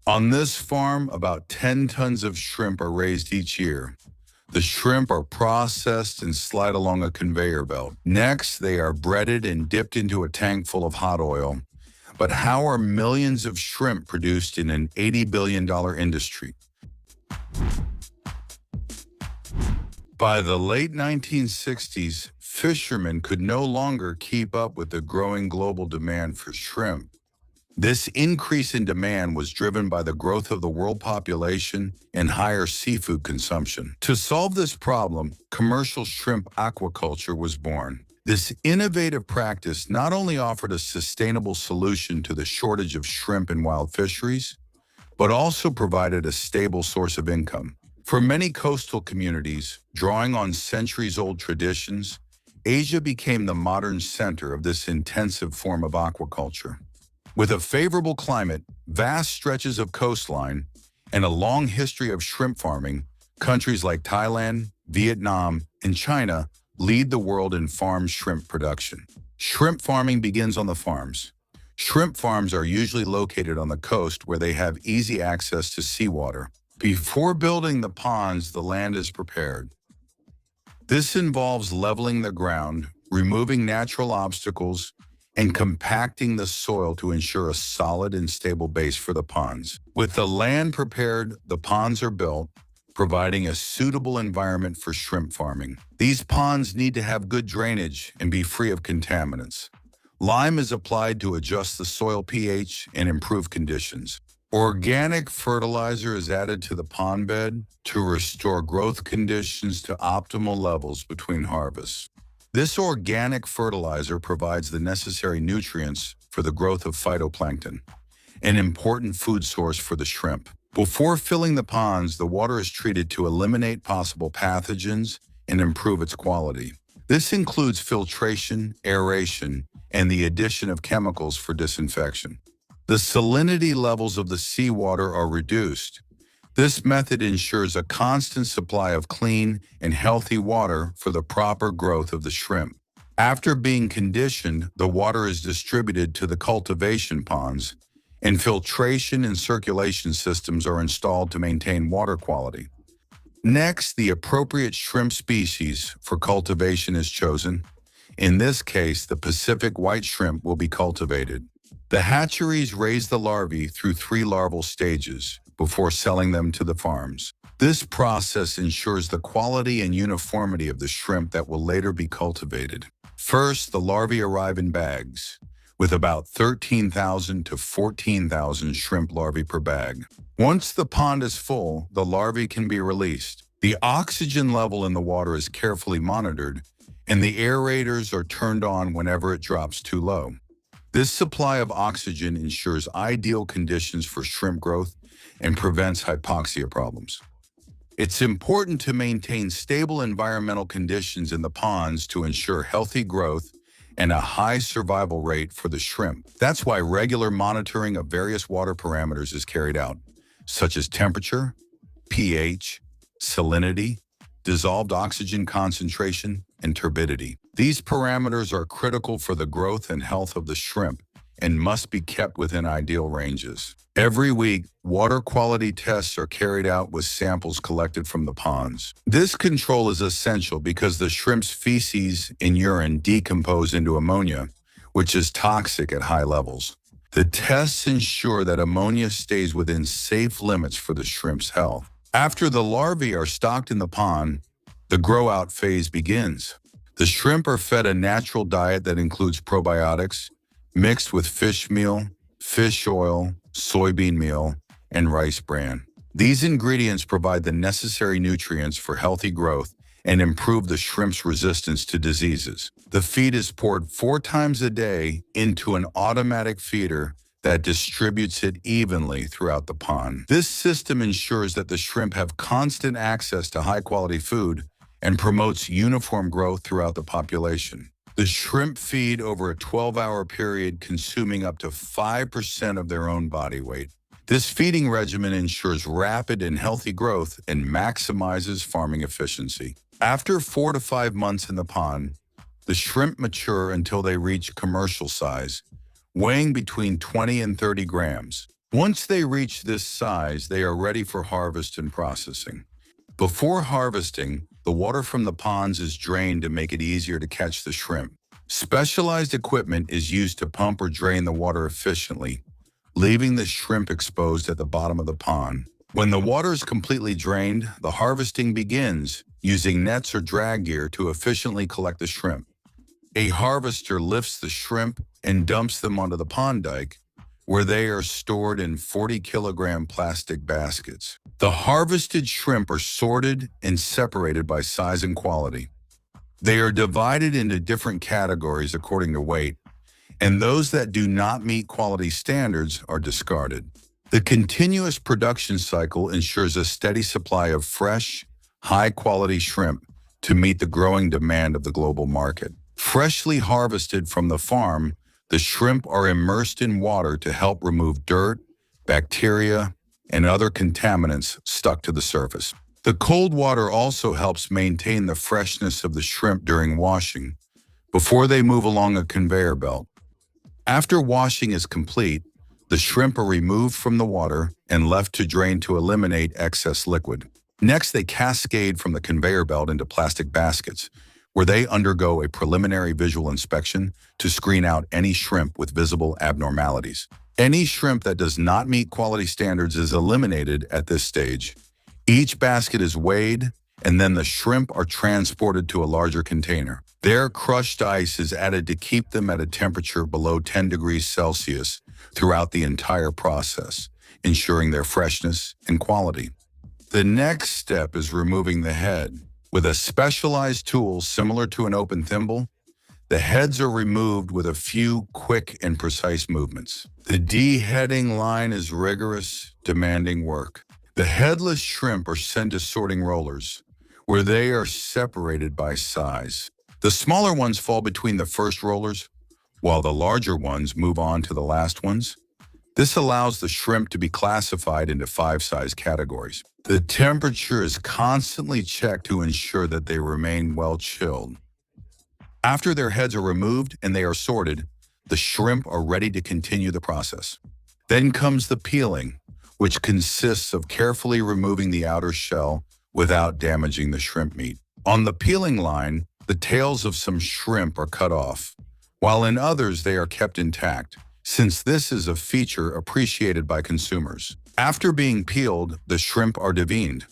On this farm, about 10 tons of shrimp are raised each year. The shrimp are processed and slide along a conveyor belt. Next, they are breaded and dipped into a tank full of hot oil. But how are millions of shrimp produced in an $80 billion industry? By the late 1960s, fishermen could no longer keep up with the growing global demand for shrimp. This increase in demand was driven by the growth of the world population and higher seafood consumption. To solve this problem, commercial shrimp aquaculture was born. This innovative practice not only offered a sustainable solution to the shortage of shrimp in wild fisheries, but also provided a stable source of income. For many coastal communities, drawing on centuries-old traditions, Asia became the modern center of this intensive form of aquaculture. With a favorable climate, vast stretches of coastline, and a long history of shrimp farming, countries like Thailand, Vietnam, and China lead the world in farm shrimp production. Shrimp farming begins on the farms. Shrimp farms are usually located on the coast where they have easy access to seawater. Before building the ponds, the land is prepared. This involves leveling the ground, removing natural obstacles, and compacting the soil to ensure a solid and stable base for the ponds. With the land prepared, the ponds are built, providing a suitable environment for shrimp farming. These ponds need to have good drainage and be free of contaminants. Lime is applied to adjust the soil pH and improve conditions. Organic fertilizer is added to the pond bed to restore growth conditions to optimal levels between harvests. This organic fertilizer provides the necessary nutrients for the growth of phytoplankton, an important food source for the shrimp. Before filling the ponds, the water is treated to eliminate possible pathogens and improve its quality. This includes filtration, aeration, and the addition of chemicals for disinfection. The salinity levels of the seawater are reduced. This method ensures a constant supply of clean and healthy water for the proper growth of the shrimp. After being conditioned, the water is distributed to the cultivation ponds, and filtration and circulation systems are installed to maintain water quality. Next, the appropriate shrimp species for cultivation is chosen. In this case, the Pacific white shrimp will be cultivated. The hatcheries raise the larvae through 3 larval stages before selling them to the farms. This process ensures the quality and uniformity of the shrimp that will later be cultivated. First, the larvae arrive in bags, with about 13,000 to 14,000 shrimp larvae per bag. Once the pond is full, the larvae can be released. The oxygen level in the water is carefully monitored, and the aerators are turned on whenever it drops too low. This supply of oxygen ensures ideal conditions for shrimp growth and prevents hypoxia problems. It's important to maintain stable environmental conditions in the ponds to ensure healthy growth and a high survival rate for the shrimp. That's why regular monitoring of various water parameters is carried out, such as temperature, pH, salinity, dissolved oxygen concentration, and turbidity. These parameters are critical for the growth and health of the shrimp and must be kept within ideal ranges. Every week, water quality tests are carried out with samples collected from the ponds. This control is essential because the shrimp's feces and urine decompose into ammonia, which is toxic at high levels. The tests ensure that ammonia stays within safe limits for the shrimp's health. After the larvae are stocked in the pond, the grow-out phase begins. The shrimp are fed a natural diet that includes probiotics, mixed with fish meal, fish oil, soybean meal, and rice bran. These ingredients provide the necessary nutrients for healthy growth and improve the shrimp's resistance to diseases. The feed is poured 4 times a day into an automatic feeder that distributes it evenly throughout the pond. This system ensures that the shrimp have constant access to high-quality food and promotes uniform growth throughout the population. The shrimp feed over a 12-hour period, consuming up to 5% of their own body weight. This feeding regimen ensures rapid and healthy growth and maximizes farming efficiency. After 4 to 5 months in the pond, the shrimp mature until they reach commercial size, weighing between 20 and 30 grams. Once they reach this size, they are ready for harvest and processing. Before harvesting, the water from the ponds is drained to make it easier to catch the shrimp. Specialized equipment is used to pump or drain the water efficiently, leaving the shrimp exposed at the bottom of the pond. When the water is completely drained, the harvesting begins, using nets or drag gear to efficiently collect the shrimp. A harvester lifts the shrimp and dumps them onto the pond dike, where they are stored in 40-kilogram plastic baskets. The harvested shrimp are sorted and separated by size and quality. They are divided into different categories according to weight, and those that do not meet quality standards are discarded. The continuous production cycle ensures a steady supply of fresh, high-quality shrimp to meet the growing demand of the global market. Freshly harvested from the farm, the shrimp are immersed in water to help remove dirt, bacteria, and other contaminants stuck to the surface. The cold water also helps maintain the freshness of the shrimp during washing, before they move along a conveyor belt. After washing is complete, the shrimp are removed from the water and left to drain to eliminate excess liquid. Next, they cascade from the conveyor belt into plastic baskets, where they undergo a preliminary visual inspection to screen out any shrimp with visible abnormalities. Any shrimp that does not meet quality standards is eliminated at this stage. Each basket is weighed, and then the shrimp are transported to a larger container. There, crushed ice is added to keep them at a temperature below 10 degrees Celsius throughout the entire process, ensuring their freshness and quality. The next step is removing the head. With a specialized tool similar to an open thimble, the heads are removed with a few quick and precise movements. The deheading line is rigorous, demanding work. The headless shrimp are sent to sorting rollers, where they are separated by size. The smaller ones fall between the first rollers, while the larger ones move on to the last ones. This allows the shrimp to be classified into 5 size categories. The temperature is constantly checked to ensure that they remain well chilled. After their heads are removed and they are sorted, the shrimp are ready to continue the process. Then comes the peeling, which consists of carefully removing the outer shell without damaging the shrimp meat. On the peeling line, the tails of some shrimp are cut off, while in others they are kept intact, since this is a feature appreciated by consumers. After being peeled, the shrimp are deveined.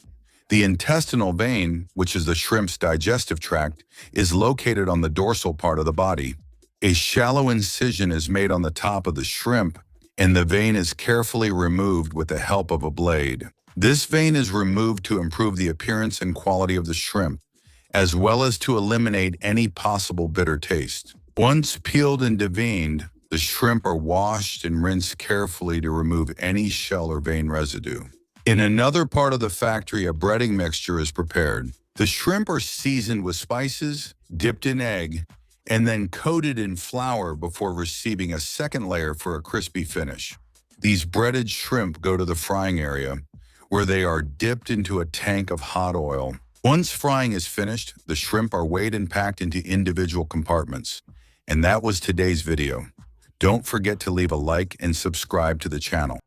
The intestinal vein, which is the shrimp's digestive tract, is located on the dorsal part of the body. A shallow incision is made on the top of the shrimp, and the vein is carefully removed with the help of a blade. This vein is removed to improve the appearance and quality of the shrimp, as well as to eliminate any possible bitter taste. Once peeled and deveined, the shrimp are washed and rinsed carefully to remove any shell or vein residue. In another part of the factory, a breading mixture is prepared. The shrimp are seasoned with spices, dipped in egg, and then coated in flour before receiving a second layer for a crispy finish. These breaded shrimp go to the frying area, where they are dipped into a tank of hot oil. Once frying is finished, the shrimp are weighed and packed into individual compartments. And that was today's video. Don't forget to leave a like and subscribe to the channel.